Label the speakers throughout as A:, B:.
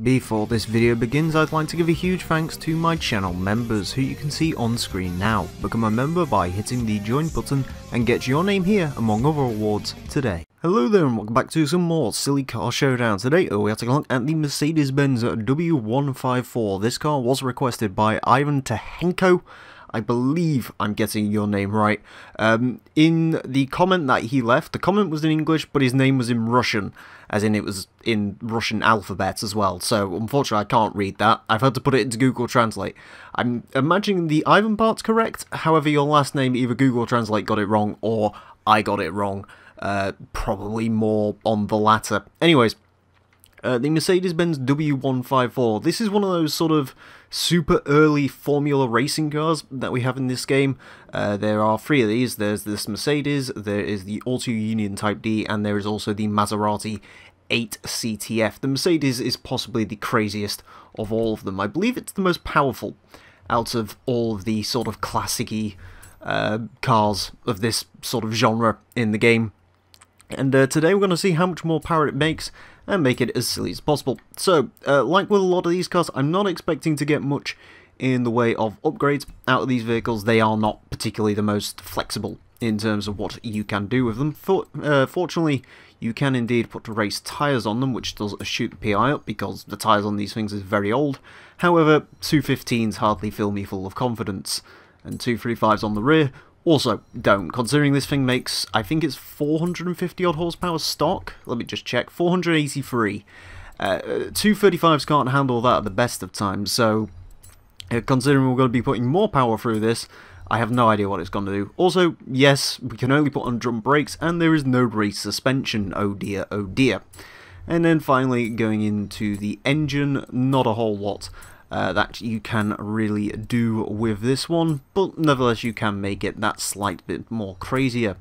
A: Before this video begins, I'd like to give a huge thanks to my channel members, who you can see on screen now. Become a member by hitting the join button and get your name here among other awards today. Hello there and welcome back to some more Silly Car Showdown. Today we are taking a look at the Mercedes-Benz W154. This car was requested by Ivan Tehenko. I believe I'm getting your name right. In the comment that he left, the comment was in English, but his name was in Russian, as in it was in Russian alphabet as well. So unfortunately I can't read that. I've had to put it into Google Translate. I'm imagining the Ivan part's correct, however your last name, either Google Translate got it wrong or I got it wrong. Probably more on the latter. Anyways, the Mercedes-Benz W154. This is one of those sort of super early Formula racing cars that we have in this game. There are three of these. There's this Mercedes, there is the Auto Union Type D, and there is also the Maserati 8 CTF. The Mercedes is possibly the craziest of all of them. I believe it's the most powerful out of all of the sort of classic-y cars of this sort of genre in the game. And today we're going to see how much more power it makes and make it as silly as possible. So, like with a lot of these cars, I'm not expecting to get much in the way of upgrades out of these vehicles. They are not particularly the most flexible in terms of what you can do with them. Fortunately, you can indeed put race tyres on them, which does shoot the PI up because the tyres on these things is very old. However, 215s hardly fill me full of confidence, and 235s on the rear also don't, considering this thing makes, I think it's 450 odd horsepower stock. Let me just check. 483. 235s can't handle that at the best of times, so considering we're going to be putting more power through this, I have no idea what it's going to do. Also, yes, we can only put on drum brakes, and there is no race suspension. Oh dear, oh dear. And then finally, going into the engine, not a whole lot that you can really do with this one, but nevertheless you can make it that slight bit more crazier.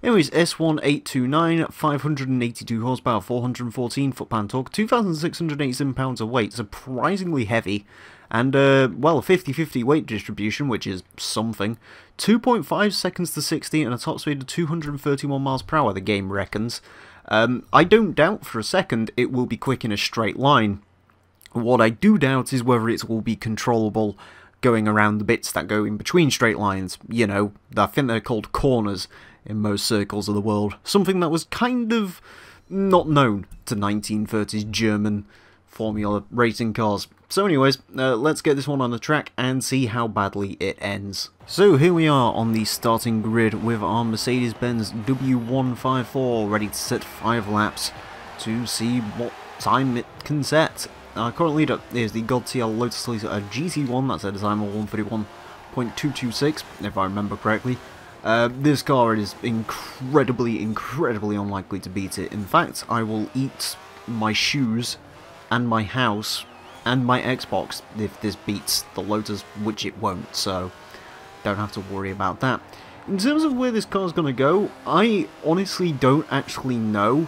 A: Anyways, S1829, 582 horsepower, 414 foot-pound torque, 2,687 pounds of weight, surprisingly heavy, and well, a 50-50 weight distribution, which is something. 2.5 seconds to 60 and a top speed of 231 miles per hour, the game reckons. I don't doubt for a second it will be quick in a straight line. What I do doubt is whether it will be controllable going around the bits that go in between straight lines. You know, I think they're called corners in most circles of the world. Something that was kind of not known to 1930s German Formula racing cars. So anyways, let's get this one on the track and see how badly it ends. So here we are on the starting grid with our Mercedes-Benz W154 ready to set 5 laps to see what time it can set. Our current leader is the God TL Lotus Elise GT1, that's at a time of 131.226, if I remember correctly. This car is incredibly unlikely to beat it. In fact, I will eat my shoes and my house and my Xbox if this beats the Lotus, which it won't, so don't have to worry about that. In terms of where this car is going to go, I honestly don't actually know.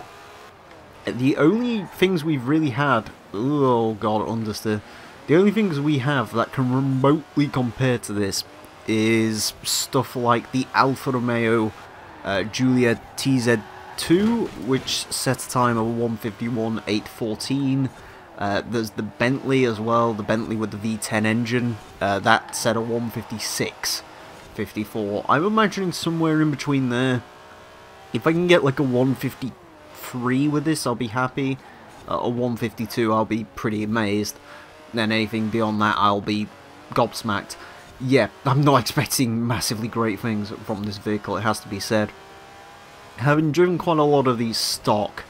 A: The only things we've really had, oh god, understeer. The only things we have that can remotely compare to this is stuff like the Alfa Romeo Giulia TZ2, which set a time of 151.814. There's the Bentley as well, the Bentley with the V10 engine, that set a 156.54. I'm imagining somewhere in between there. If I can get like a 153 with this, I'll be happy. A 152, I'll be pretty amazed. Then anything beyond that, I'll be gobsmacked. Yeah, I'm not expecting massively great things from this vehicle, it has to be said. Having driven quite a lot of these stock,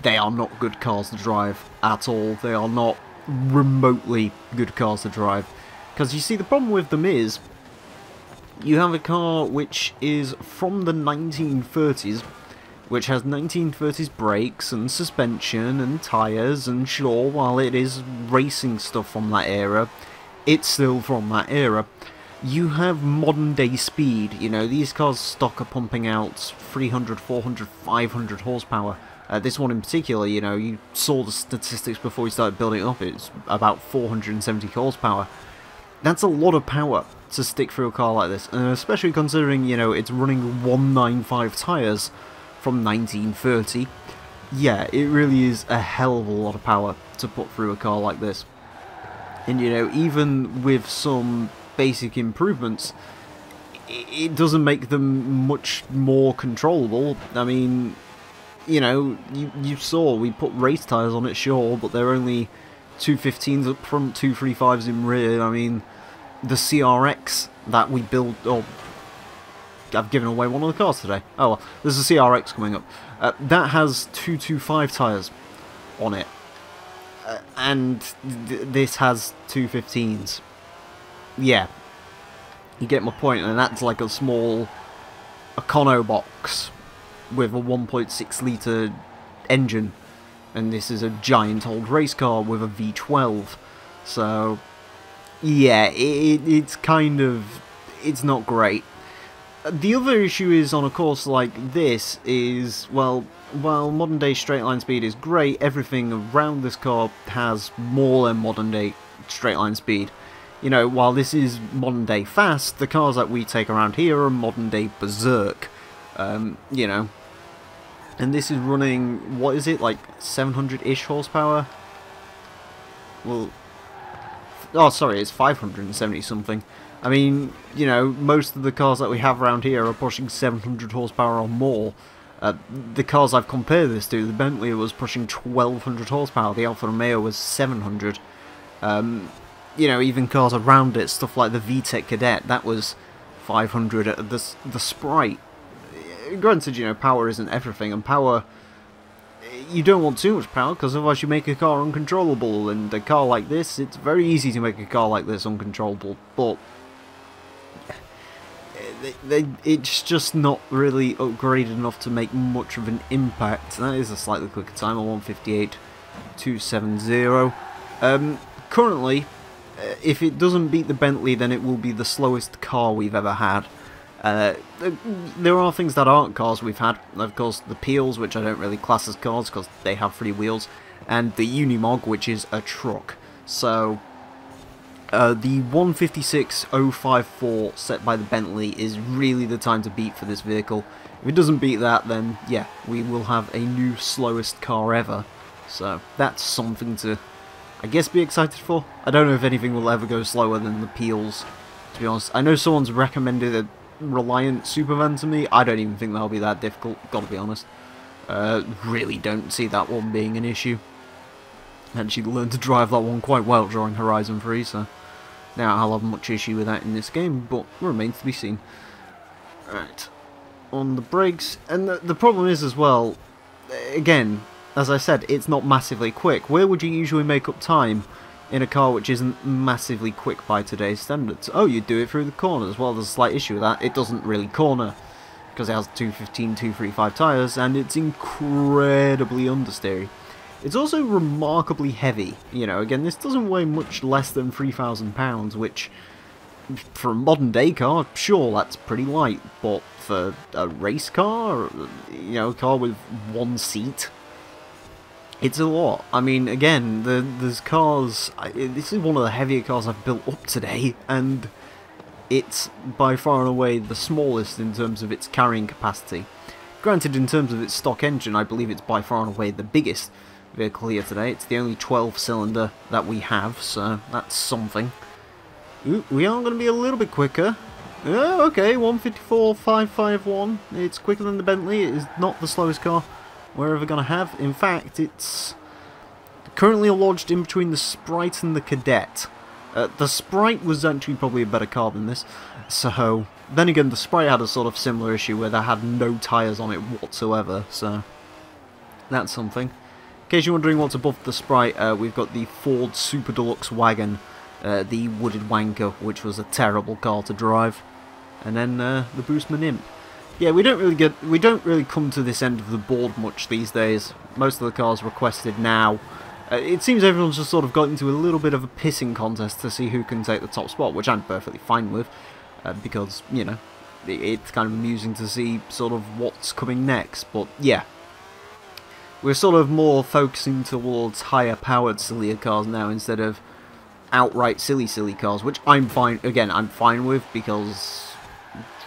A: they are not good cars to drive at all. They are not remotely good cars to drive. Because you see, the problem with them is, you have a car which is from the 1930s, which has 1930s brakes and suspension and tyres, and sure, while it is racing stuff from that era, it's still from that era. You have modern day speed. You know, these cars stock are pumping out 300, 400, 500 horsepower. This one in particular, you know, you saw the statistics before we started building it up, it's about 470 horsepower. That's a lot of power to stick through a car like this, and especially considering, you know, it's running 195 tyres from 1930. yeah, it really is a hell of a lot of power to put through a car like this. And, you know, even with some basic improvements, it doesn't make them much more controllable. I mean, you know, you saw we put race tyres on it, sure, but they're only 215s up front, 235s in rear. I mean, the CRX that we built, oh, I've given away one of the cars today. Oh well, there's a CRX coming up. That has 225 tyres on it, and this has 215s. Yeah, you get my point, and that's like a small Econo box with a 1.6 litre engine, and this is a giant old race car with a V12. So yeah, it's kind of, it's not great. The other issue is on a course like this is, well, while modern day straight line speed is great, everything around this car has more than modern day straight line speed. You know, while this is modern day fast, the cars that we take around here are modern day berserk. You know, and this is running, what is it, like 700-ish horsepower? Well, oh sorry, it's 570 something. I mean, you know, most of the cars that we have around here are pushing 700 horsepower or more. The cars I've compared this to, the Bentley was pushing 1200 horsepower, the Alfa Romeo was 700. You know, even cars around it, stuff like the VTEC Cadet, that was 500. The Sprite, granted, you know, power isn't everything, and power, you don't want too much power, because otherwise you make a car uncontrollable, and a car like this, it's very easy to make a car like this uncontrollable, but it's just not really upgraded enough to make much of an impact. That is a slightly quicker time, a 158.270. Currently, if it doesn't beat the Bentley, then it will be the slowest car we've ever had. There are things that aren't cars we've had. Of course, the Peels, which I don't really class as cars because they have 3 wheels, and the Unimog, which is a truck. So the 156.054 set by the Bentley is really the time to beat for this vehicle. If it doesn't beat that, then yeah, we will have a new slowest car ever. So that's something to, I guess, be excited for. I don't know if anything will ever go slower than the Peels, to be honest. I know someone's recommended a Reliant Supervan to me. I don't even think that'll be that difficult, gotta be honest. Really don't see that one being an issue. Actually learned to drive that one quite well during Horizon 3, so now I'll have much issue with that in this game, but remains to be seen. Right, on the brakes, and the problem is as well, again, as I said, it's not massively quick. Where would you usually make up time in a car which isn't massively quick by today's standards? Oh, you do it through the corners. Well, there's a slight issue with that. It doesn't really corner, because it has 215, 235 tyres, and it's incredibly understeery. It's also remarkably heavy. You know, again, this doesn't weigh much less than 3,000 pounds, which, for a modern day car, sure, that's pretty light, but for a race car, you know, a car with 1 seat, it's a lot. I mean, again, there's cars, this is one of the heavier cars I've built up today, and it's by far and away the smallest in terms of its carrying capacity. Granted, in terms of its stock engine, I believe it's by far and away the biggest vehicle here today. It's the only 12-cylinder that we have, so that's something. Ooh, we are going to be a little bit quicker. Oh, okay, 154.551. It's quicker than the Bentley. It is not the slowest car we're ever going to have. In fact, it's currently lodged in between the Sprite and the Cadet. The Sprite was actually probably a better car than this. So, then again, the Sprite had a sort of similar issue where they had no tyres on it whatsoever, so that's something. In case you're wondering what's above the Sprite, we've got the Ford Super Deluxe wagon, the Wooded Wanker, which was a terrible car to drive, and then the Boostman Imp. Yeah, we don't really come to this end of the board much these days. Most of the cars requested now. It seems everyone's just sort of got into a little bit of a pissing contest to see who can take the top spot, which I'm perfectly fine with, because, you know, it's kind of amusing to see sort of what's coming next, but yeah. We're sort of more focusing towards higher powered sillier cars now instead of outright silly cars, which I'm fine, again, I'm fine with, because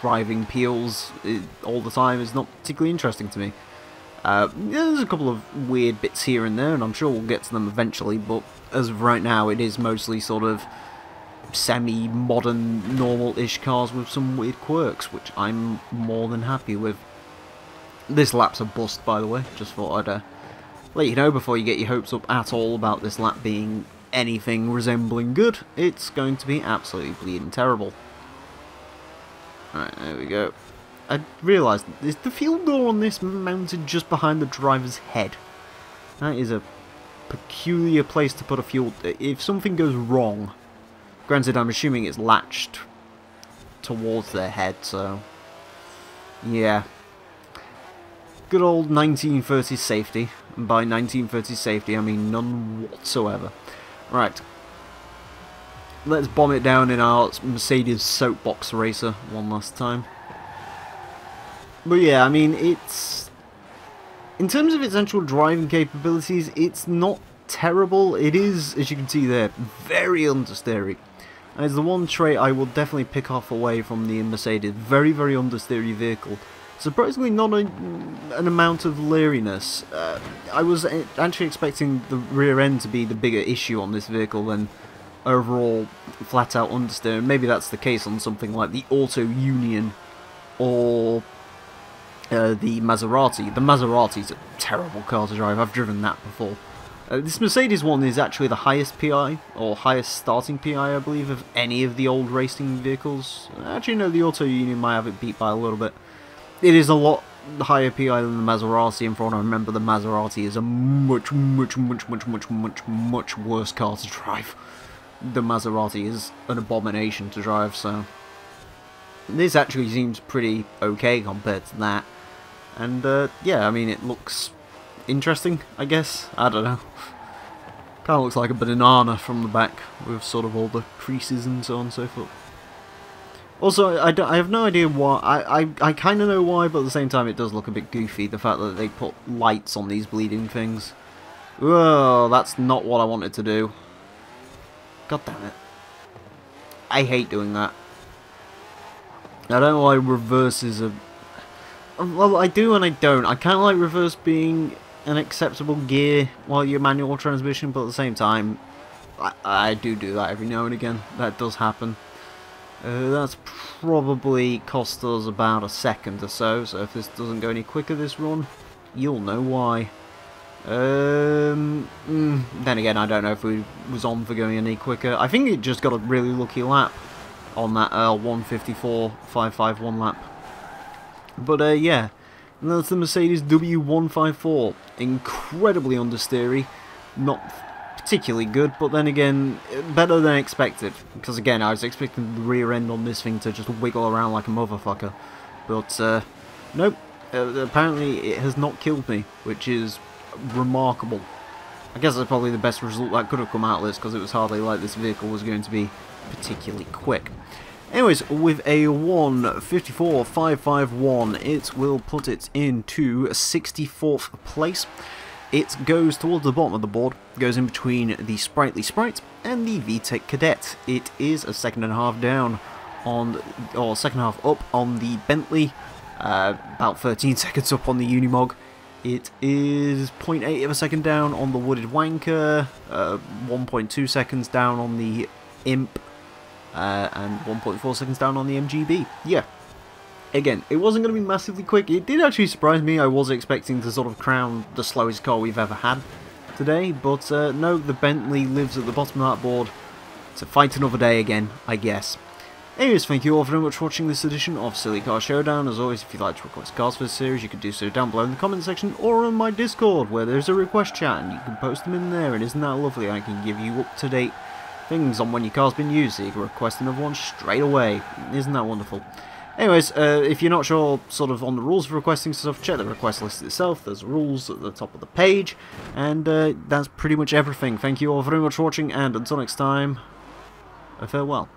A: driving Peels all the time is not particularly interesting to me. There's a couple of weird bits here and there, and I'm sure we'll get to them eventually, but as of right now, it is mostly sort of semi-modern, normal-ish cars with some weird quirks, which I'm more than happy with. This lap's a bust, by the way. Just thought I'd let you know before you get your hopes up at all about this lap being anything resembling good. It's going to be absolutely bleeding terrible. Alright, there we go. I realised, is the fuel door on this mounted just behind the driver's head? That is a peculiar place to put a fuel... If something goes wrong, granted I'm assuming it's latched towards their head, so... yeah. Good old 1930s safety. And by 1930s safety I mean none whatsoever. Right. Let's bomb it down in our Mercedes soapbox racer one last time. But yeah, I mean, it's... in terms of its actual driving capabilities, it's not terrible. It is, as you can see there, very understeery. And it's the one trait I will definitely pick off away from the Mercedes. Very, very understeery vehicle. Surprisingly not an amount of leeriness. I was actually expecting the rear end to be the bigger issue on this vehicle than overall flat-out understeering. Maybe that's the case on something like the Auto Union or... the Maserati. The Maserati's a terrible car to drive. I've driven that before. This Mercedes one is actually the highest PI, or highest starting PI, I believe, of any of the old racing vehicles. Actually, no, the Auto Union might have it beat by a little bit. It is a lot higher PI than the Maserati, and for what I remember, the Maserati is a much worse car to drive. The Maserati is an abomination to drive, so... this actually seems pretty okay compared to that. And, yeah, I mean, it looks interesting, I guess. I don't know. Kind of looks like a banana from the back, with sort of all the creases and so on and so forth. Also, I have no idea why. I kind of know why, but at the same time it does look a bit goofy, the fact that they put lights on these bleeding things. Whoa, that's not what I wanted to do. God damn it. I hate doing that. I don't know why reverse is a... well, I do and I don't. I kind of like reverse being an acceptable gear while you're manual transmission, but at the same time, I do that every now and again. That does happen. That's probably cost us about a second or so, so if this doesn't go any quicker this run, you'll know why. Then again, I don't know if we was on for going any quicker. I think it just got a really lucky lap on that 154.551 lap. But yeah, and that's the Mercedes W154. Incredibly understeery, not particularly good, but then again, better than expected. Because again, I was expecting the rear end on this thing to just wiggle around like a motherfucker. But nope, apparently it has not killed me, which is remarkable. I guess that's probably the best result that could have come out of this, because it was hardly like this vehicle was going to be particularly quick. Anyways, with a 154.551, it will put it into 64th place. It goes towards the bottom of the board, goes in between the Sprightly Sprite and the VTEC Cadet. It is a second and a half down on, or second half up on the Bentley, about 13 seconds up on the Unimog. It is 0.8 of a second down on the Wooded Wanker, 1.2 seconds down on the Imp, and 1.4 seconds down on the MGB. Yeah. Again, it wasn't going to be massively quick. It did actually surprise me. I was expecting to sort of crown the slowest car we've ever had today, but no, the Bentley lives at the bottom of that board to fight another day again, I guess. Anyways, thank you all very much for watching this edition of Silly Car Showdown. As always, if you'd like to request cars for this series, you can do so down below in the comment section or on my Discord, where there's a request chat, and you can post them in there, and isn't that lovely? I can give you up-to-date things on when your car's been used, so you can request another one straight away. Isn't that wonderful? Anyways, if you're not sure sort of on the rules for requesting stuff, check the request list itself. There's rules at the top of the page, and that's pretty much everything. Thank you all very much for watching, and until next time, a farewell.